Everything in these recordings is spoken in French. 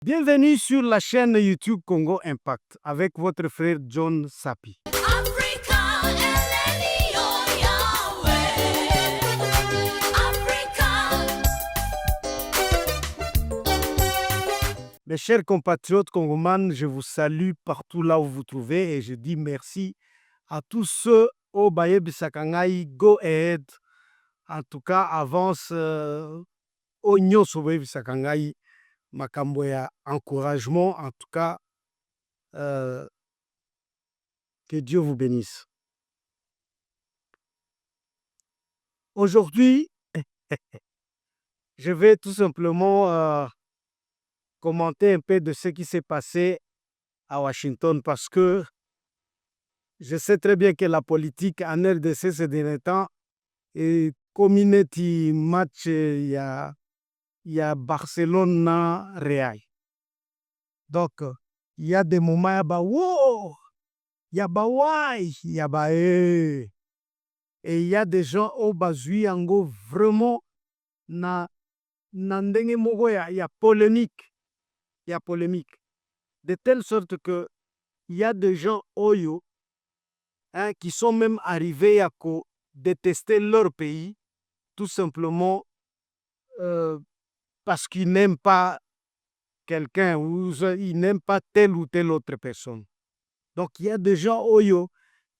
Bienvenue sur la chaîne YouTube Congo Impact avec votre frère John Sapi. Africa, Eleni, oh Yahweh. Africa. Mes chers compatriotes congomans, je vous salue partout là où vous vous trouvez et je dis merci à tous ceux au Baye Bisakangai, go ahead. En tout cas, avance au Nyoso Baye Bisakangai, makambo ya encouragement. En tout cas, que Dieu vous bénisse. Aujourd'hui, je vais tout simplement commenter un peu de ce qui s'est passé à Washington parce que je sais très bien que la politique en RDC ces derniers temps est community match, il y a Barcelone Real. Donc, il y a des moments, il y a bah, wow, il y a bah, ouais, il y a bah, eh. Et il y a des gens au Bazui Ango vraiment na ndenge moko il y a polémique. Il y a polémique. De telle sorte que il y a des gens oyo qui sont même arrivés à détester leur pays, tout simplement parce qu'ils n'aiment pas quelqu'un ou ils n'aiment pas telle ou telle autre personne. Donc il y a des gens oyo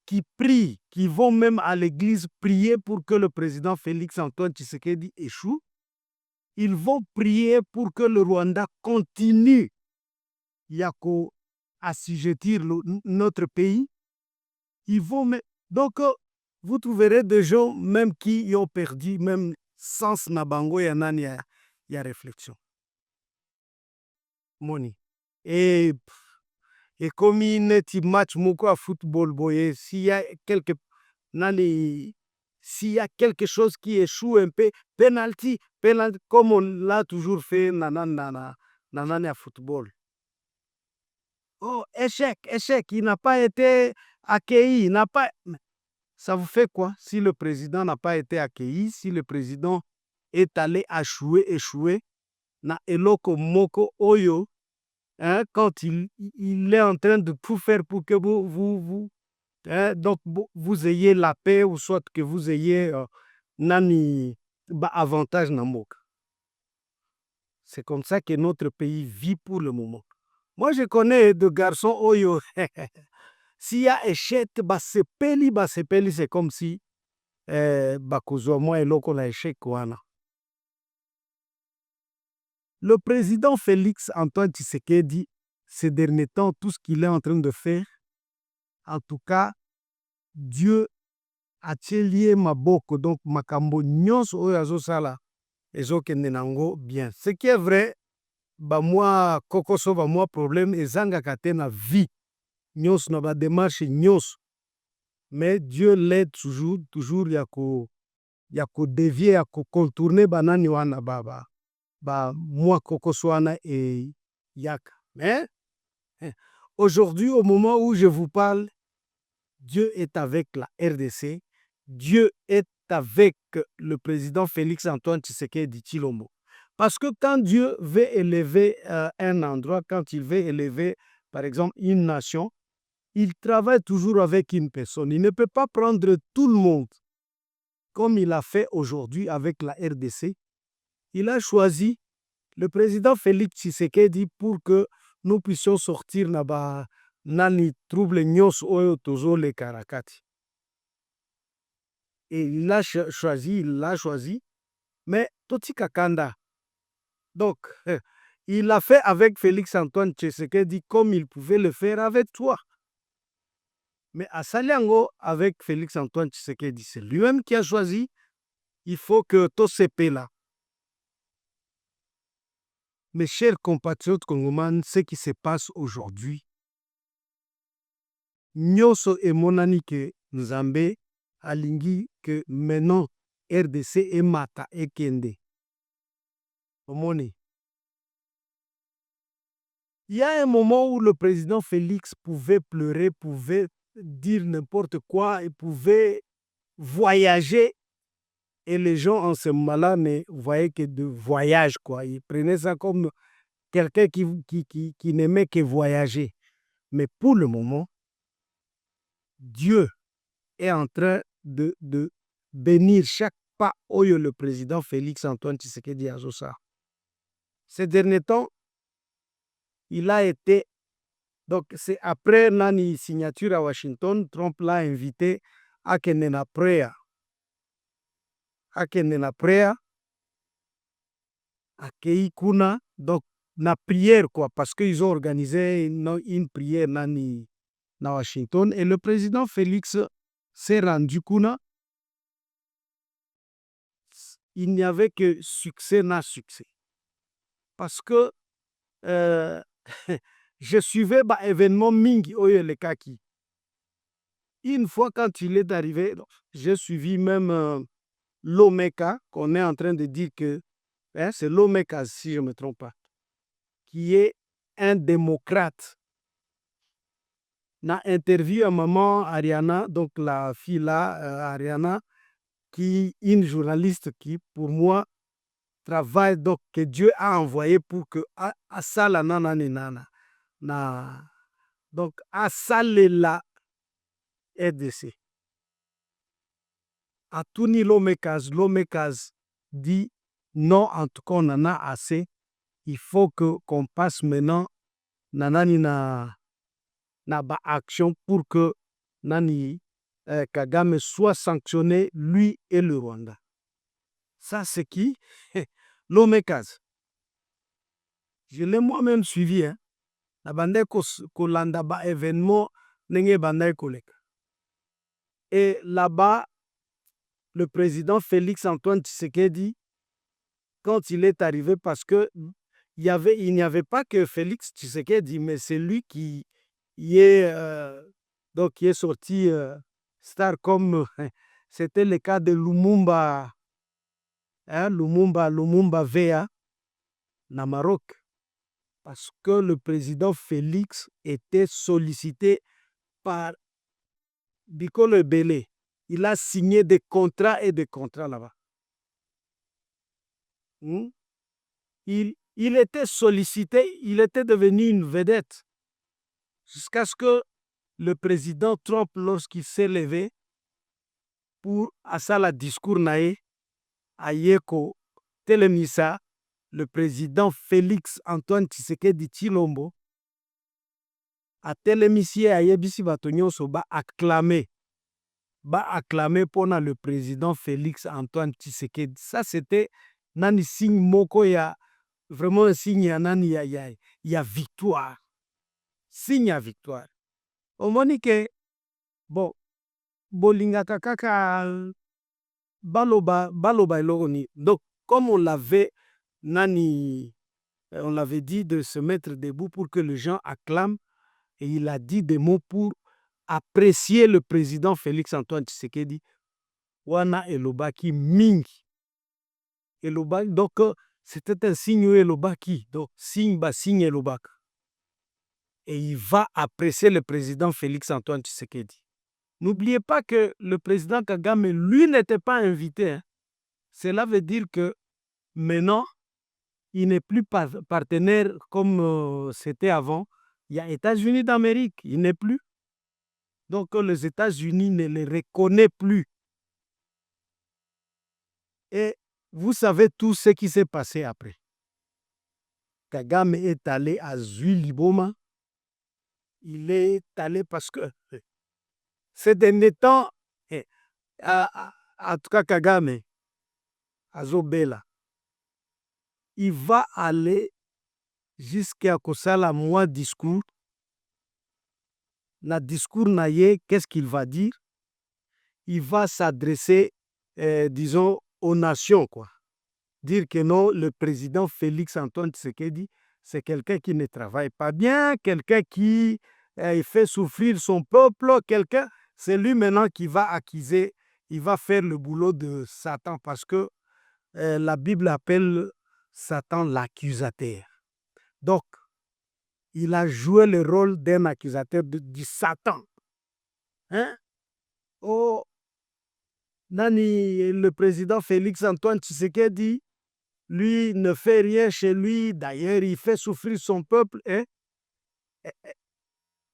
qui prient, qui vont même à l'église prier pour que le président Félix Antoine Tshisekedi échoue. Ils vont prier pour que le Rwanda continue à assujettir notre pays. Ils vont donc vous trouverez des gens même qui ont perdu même sens nabango ya nani ya réflexion. Moni. Et comme il match moko à football boye, s'il y a quelque chose qui échoue un peu, penalty, comme on l'a toujours fait à football. Oh, échec, il n'a pas été accueilli, il n'a pas... Ça vous fait quoi si le président n'a pas été accueilli, si le président est allé échouer, na eloko moko oyo, quand il est en train de tout faire pour que vous ayez la paix ou soit que vous ayez avantage na mboka. C'est comme ça que notre pays vit pour le moment. Moi, je connais de garçons oyo. S'il y a échec, sepeli, c'est comme si bakozwa moi eloko na échec wana. Le président Félix Antoine Tshisekedi, ces derniers temps, tout ce qu'il est en train de faire, en tout cas, Dieu a lié maboko, donc makambo nyonso oyo azosala ezokende nango bien. Ce qui est vrai, moi kokoso moi problème ezangaka te na vie nyonso na ba démarche nyonso, mais Dieu l'aide toujours ya ko dévier, ya ko contourner banani wana moi kokoso wana et yaka. Mais aujourd'hui, au moment où je vous parle, Dieu est avec la RDC, Dieu est avec le président Félix Antoine Tshisekedi Tshilombo. Parce que quand Dieu veut élever un endroit, quand il veut élever, par exemple, une nation, il travaille toujours avec une personne. Il ne peut pas prendre tout le monde comme il a fait aujourd'hui avec la RDC. Il a choisi le président Félix Tshisekedi pour que nous puissions sortir nani trouble nyos oyo tozo le karakati. Et il l'a choisi, mais toti kakanda. Donc, il l'a fait avec Félix Antoine Tshisekedi comme il pouvait le faire avec toi. Mais à Saliango, avec Félix Antoine Tshisekedi, c'est lui-même qui a choisi. Il faut que tout se paie là. Mes chers compatriotes congomans, ce qui se passe aujourd'hui, Nyoso et Monani que Nzambe alingi que maintenant RDC et Mata et Kende. Omoni. Il y a un moment où le président Félix pouvait pleurer, pouvait dire n'importe quoi, et pouvait voyager. Et les gens en ce moment-là ne voyaient que de voyage, quoi. Ils prenaient ça comme quelqu'un qui n'aimait que voyager. Mais pour le moment, Dieu est en train de bénir chaque pas où le président Félix Antoine Tshisekedi Azosa. Ces derniers temps, il a été, donc c'est après la signature à Washington, Trump l'a invité à Kenena Prayer. À Kenena Prayer, à Keikuna, donc la prière, quoi, parce qu'ils ont organisé une prière à Washington et le président Félix s'est rendu Kuna. Il n'y avait que succès na succès. Parce que je suivais l'événement Mingi Oyo Kaki. Une fois quand il est arrivé, j'ai suivi même Lomeka, qu'on est en train de dire que c'est Lomeka, si je ne me trompe pas, qui est un démocrate. N'a interview à maman Ariana, donc la fille là, Ariana, qui est une journaliste qui, pour moi, travail donc que Dieu a envoyé pour que à ça la nana na donc à ça la RDC à tout ni l'omekaz dit non, en tout cas on en a assez, il faut que qu'on passe maintenant nanani na ba action pour que nani Kagame soit sanctionné, lui et le Rwanda. Ça c'est qui? L'omekaz. Je l'ai moi-même suivi, hein. Na bandai kolanda ba événement nenge bandai koleka. Et là-bas, le président Félix Antoine Tshisekedi, quand il est arrivé, parce que il n'y avait pas que Félix Tshisekedi, mais c'est lui qui est donc qui est sorti star comme c'était le cas de Lumumba, hein, Lumumba Vea, na Maroc. Parce que le président Félix était sollicité par Bikolo Belé. Il a signé des contrats et des contrats là-bas. Il était sollicité, il était devenu une vedette. Jusqu'à ce que le président Trump, lorsqu'il s'est levé pour asala discours nae, ayeko telemisa, le président Félix Antoine Tshisekedi Tshilombo, a telemisi ayebisi bato nyonso ba acclamé pour le président Félix Antoine Tshisekedi. Ça c'était nani signe moko ya vraiment un signe ya nani ya victoire. Signe ya victoire. Omoni ke bon bolingaka kaka baloba eloko ni. Donc comme on l'avait dit de se mettre debout pour que les gens acclament, et il a dit des mots pour apprécier le président Félix Antoine Tshisekedi. Wana elobaki mingi. Elobaki, donc c'était un signe elobaki. Donc signe elobaka. Et il va apprécier le président Félix Antoine Tshisekedi. N'oubliez pas que le président Kagame, lui, n'était pas invité. Hein. Cela veut dire que maintenant, il n'est plus partenaire comme c'était avant. Il y a États-Unis d'Amérique, il n'est plus. Donc les États-Unis ne les reconnaissent plus. Et vous savez tout ce qui s'est passé après. Kagame est allé à Zuiliboma. Il est allé parce que ces derniers temps, en tout cas Kagame, Azobela, il va aller jusqu'à Kosala moi discours. Na discours naye, qu'est-ce qu'il va dire? Il va s'adresser, disons, aux nations, quoi. Dire que non, le président Félix Antoine Tshisekedi, c'est quelqu'un qui ne travaille pas bien, quelqu'un qui fait souffrir son peuple, quelqu'un, c'est lui maintenant qui va accuser, il va faire le boulot de Satan, parce que la Bible appelle Satan l'accusateur. Donc, il a joué le rôle d'un accusateur du Satan. Hein? Oh, le président Félix Antoine Tshisekedi, lui ne fait rien chez lui, d'ailleurs il fait souffrir son peuple. Hein?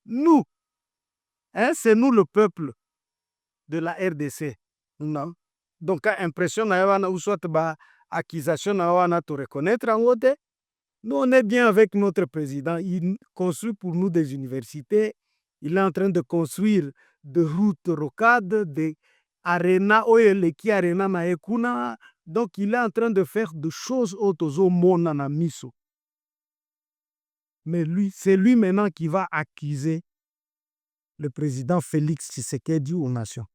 Nous, hein, c'est nous le peuple de la RDC. Non. Donc, quand impression ou soit accusation na te reconnaître en haute, nous on est bien avec notre président. Il construit pour nous des universités. Il est en train de construire des routes rocades, des arénas, qui arena na ekuna. Donc, il est en train de faire des choses autozo mona na miso. Mais lui, c'est lui maintenant qui va accuser le président Félix Tshisekedi aux nations.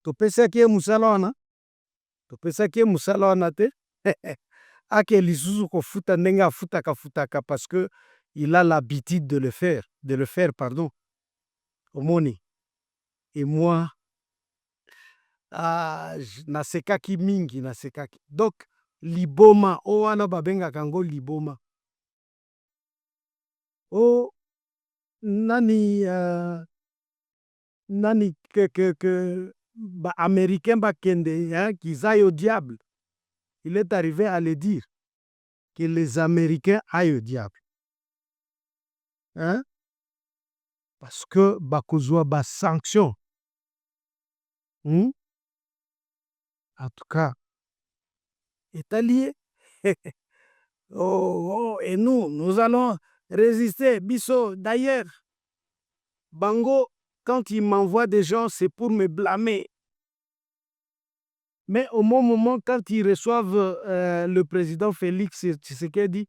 Topesaki ye musala wana, topesaki ye musala wana te. Ake lisusu kofuta ndenge afutaka parce que il a l'habitude de le faire, pardon. Omoni. Et moi, nasekaki mingi, nasekaki. Donc, liboma, o wana babengaka yango liboma. O nani que américain bakende, hein, qu'ils aillent au diable. Il est arrivé à le dire que les Américains aillent au diable. Hein? Parce que bakozwa ba sanction. En tout cas, est allié. Et nous allons résister. Bisso, d'ailleurs, Bango, quand il m'envoie des gens, c'est pour me blâmer. Mais au moment, quand ils reçoivent le président Félix Tshisekedi,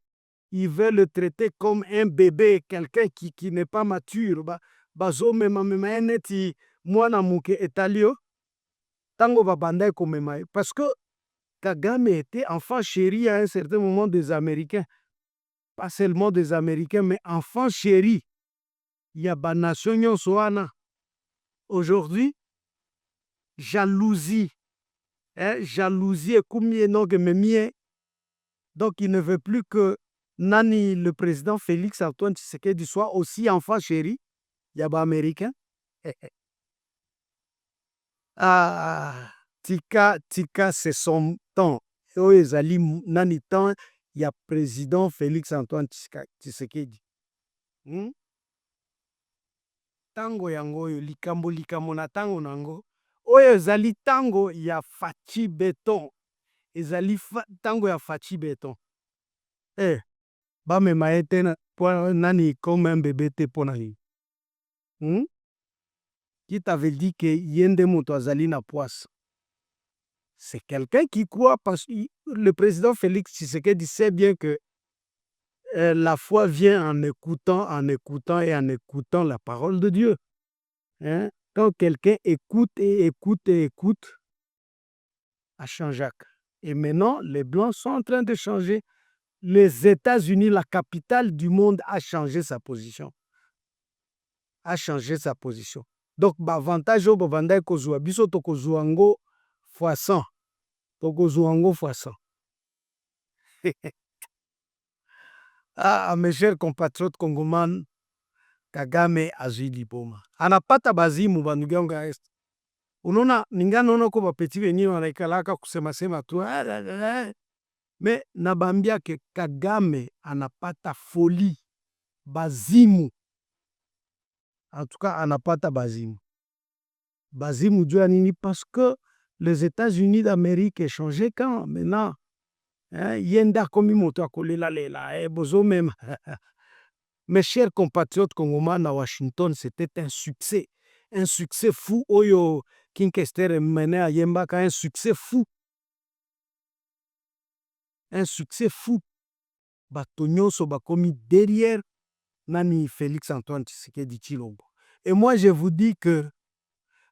ils veulent le traiter comme un bébé, quelqu'un qui n'est pas mature. Bazo mema neti mwana muke etalio, tango babandai komema. Parce que Kagame était enfant chéri à un certain moment des Américains. Pas seulement des Américains, mais enfant chéri. Il y a ba nation nyonso wana. Aujourd'hui, jalousie. Hein, jalousie et combien non que memie. Donc il ne veut plus que Nani, le président Félix Antoine Tshisekedi, soit aussi enfant chéri. Il y a ba américain. Tika, c'est son temps. Ezali nani temps, il y a président Félix Antoine Tshisekedi. Tango yango yo likambo na tango nango. Oyo ezali tango ya Faci Beton. Ezali tango ya Faci Beton. Bamema ye te nani comme un bébé te pona ye. Qui t'avait dit que yende moto azali na poisse? C'est quelqu'un qui croit parce que le président Félix Tshisekedi sait bien que la foi vient en écoutant la parole de Dieu. Hein? Quand quelqu'un écoute, à Saint-Jacques. Et maintenant, les Blancs sont en train de changer. Les États-Unis, la capitale du monde, a changé sa position. Donc, l'avantage au Bavanda kozua biso to kozuango fois 100. To kozuango fois 100. Mes chers compatriotes congomans, Kagame azui liboma. Anapata bazimu bandugango est. Unaona ningano ko bapeti wenyewe wanaikalaka kusema tu. Mais nabambia ke Kagame anapata folie. Bazimu. En tout cas, anapata bazimu. Bazimu jua nini parce que les États-Unis d'Amérique ont changé quand maintenant. Yenda komi moto akolela lela. Bozo même. Mes chers compatriotes congomans à Washington, c'était un succès. Un succès fou. Oyo Kinkester mené à Yembaka, un succès fou. Un succès fou. Batonyo so bakomi derrière Nani Félix Antoine Tshisekedi Tshilombo. Et moi, je vous dis que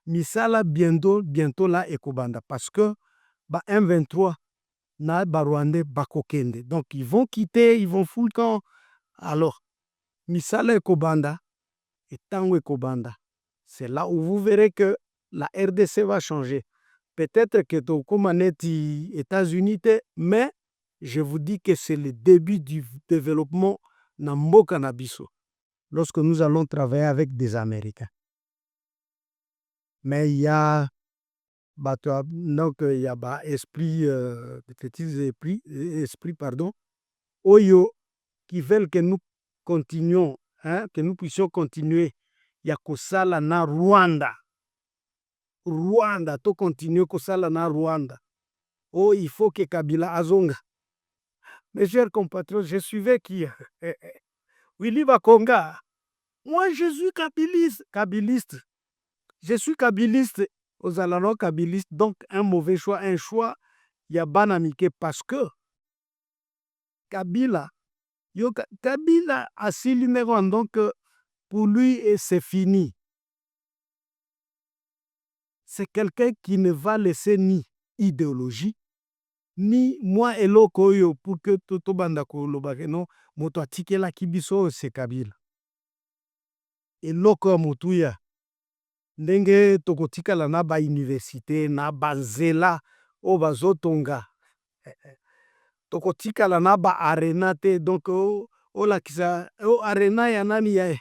Misala bientôt là ekobanda parce que M23 na Barwande bakokende. Donc ils vont quitter, ils vont foutre le camp. Alors, Misala ekobanda et Tango ekobanda. C'est là où vous verrez que la RDC va changer. Peut-être que Tokomaneti États-Unis, mais je vous dis que c'est le début du développement na mboka na biso lorsque nous allons travailler avec des Américains. Mais il y a donc il y a esprit, des petits esprits, pardon, oyo qui veulent que nous continuions, hein, que nous puissions continuer ya kosala na Rwanda. Rwanda, to continue kosala na Rwanda. Oh, il faut que Kabila azonga. Mes chers compatriotes, je suivais qui? Willy Bakonga. Moi, je suis kabiliste. Kabiliste. Je suis kabiliste aux alarons kabilistes, donc un mauvais choix, un choix, il y a banamike parce que Kabila, Kabila a si numéro un, donc pour lui, c'est fini. C'est quelqu'un qui ne va laisser ni idéologie, ni moi eloko oyo pour que tobanda koloba no moto atikelaki biso c'est Kabila. Eloko ya motuya ndenge tokotikala na bauniversité na banzela oyo bazotonga tokotikala na baarena te donc olakisa arena ya nani ya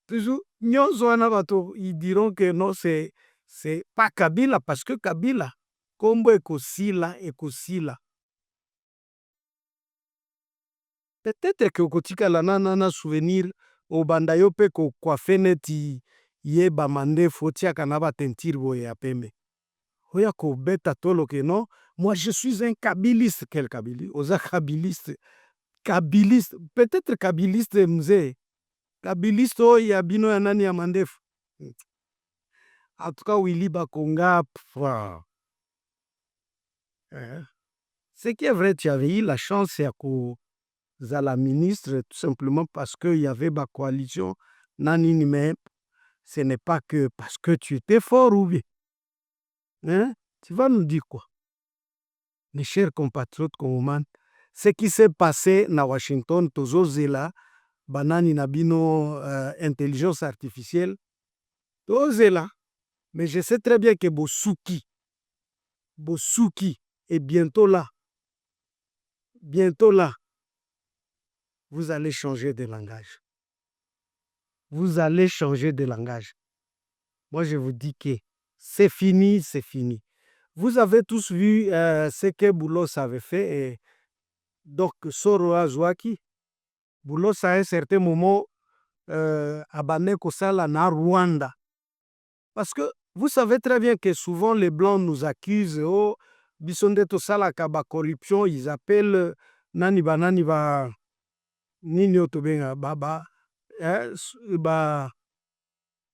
toujours nyonso wana bato ils diront que non c'est pas Kabila parce que Kabila kombo ekosila peut-être que okotikala na souvenir obanda yo mpe kokwafe neti ye bamandefu otiaka na batentire boye ya pembe oya kobeta tolo ke non moi je suis un kabiliste. Quel kabiliste? Oza kabiliste, kabiliste, peut-être kabiliste mzee, kabiliste oyo ya bino ya nani ya mandefu. En tout cas Willy Bakonga, ce qui est vrai, tu avais eu la chance ya kozala ministre tout simplement parce que il y avait ma coalition nanini, mais ce n'est pas que parce que tu étais fort ou bien. Hein? Tu vas nous dire quoi? Mes chers compatriotes congomans, ce qui s'est passé na Washington, tozozela banani na bino intelligence artificielle, tozela, mais je sais très bien que Bosuki est bientôt là. Bientôt là, vous allez changer de langage. Vous allez changer de langage. Moi, je vous dis que c'est fini, c'est fini. Vous avez tous vu ce que Boulos avait fait. Et donc, Soro Azwaki, Boulos à un certain moment abandonné Kosala na Rwanda. Parce que vous savez très bien que souvent les Blancs nous accusent, oh, Bisonde Tosala Kaba corruption, ils appellent Nani ba Nini Otobenga,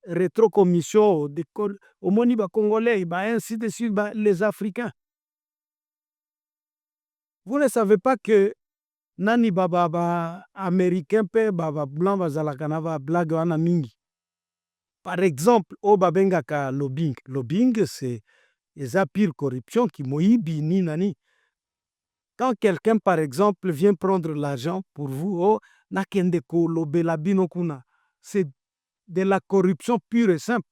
rétrocommission, omoni ba Congolais, ainsi de suite, les Africains. Vous ne savez pas que nani américain pe blanc bazalaka na ba blague wana mingi. Par exemple, o babengaka lobbying. Lobbying, c'est eza pire corruption qui moyibi ni nani. Quand quelqu'un, par exemple, vient prendre l'argent pour vous, oh, nakende ko lobela bino kuna, c'est de la corruption pure et simple.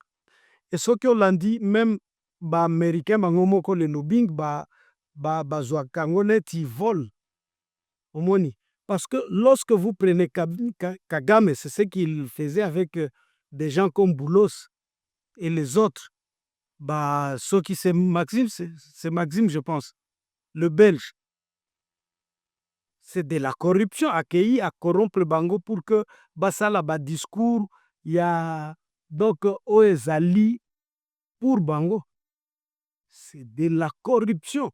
Et ce que l'on dit, même ba américain bangomoko le lobbying bazwaka ngo neti vol. Omoni. Parce que lorsque vous prenez Kagame, c'est ce qu'il faisait avec des gens comme Boulos et les autres. Ceux qui c'est Maxime, je pense, le Belge. C'est de la corruption accueillie à corrompre Bango pour que basala discours, il y a donc Oezali pour Bango. C'est de la corruption.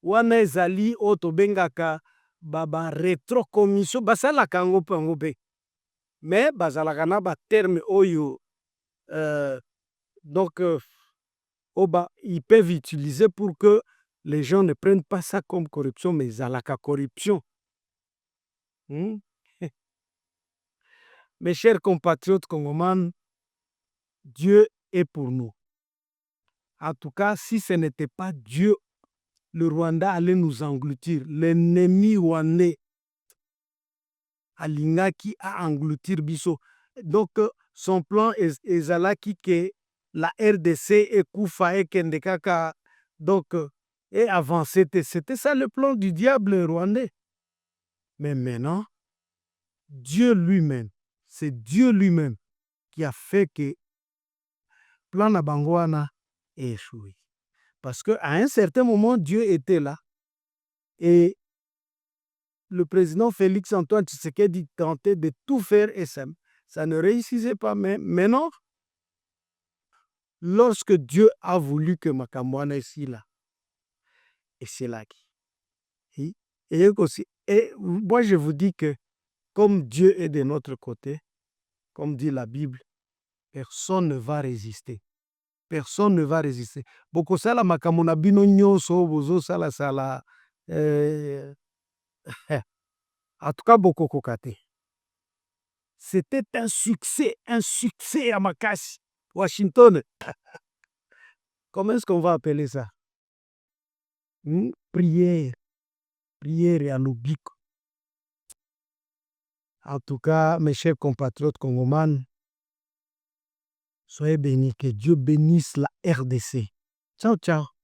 Wana ezali otobengaka rétrocommission basalaka yango mpe yango mpe mais bazalaka na terme oyo donc ils peuvent utiliser pour que les gens ne prennent pas ça comme corruption, mais ezalaka corruption. Mes chers compatriotes congomans, Dieu est pour nous. En tout cas, si ce n'était pas Dieu, le Rwanda allait nous engloutir. L'ennemi rwandais alingaki a engloutir biso. Donc, son plan ezalaki que la RDC et Koufa et Kendekaka, donc, et avancer. C'était ça le plan du diable rwandais. Mais maintenant, Dieu lui-même, c'est Dieu lui-même qui a fait que plan na bango wana échoué. Parce qu'à un certain moment, Dieu était là. Et le président Félix Antoine Tshisekedi tentait de tout faire et ça ne réussissait pas. Mais maintenant, lorsque Dieu a voulu que Makamwana ici là, et c'est là et aussi, et moi je vous dis que comme Dieu est de notre côté, comme dit la Bible, personne ne va résister. Personne ne va résister. Bokosala makambo na bino nyonso bozosala sala en tout cas bokokoka te. C'était un succès à makasi. Washington. Comment est-ce qu'on va appeler ça? Prière. Prière ya lobiko. En tout cas, mes chers compatriotes congomans, soyez bénis, que Dieu bénisse la RDC. Ciao, ciao.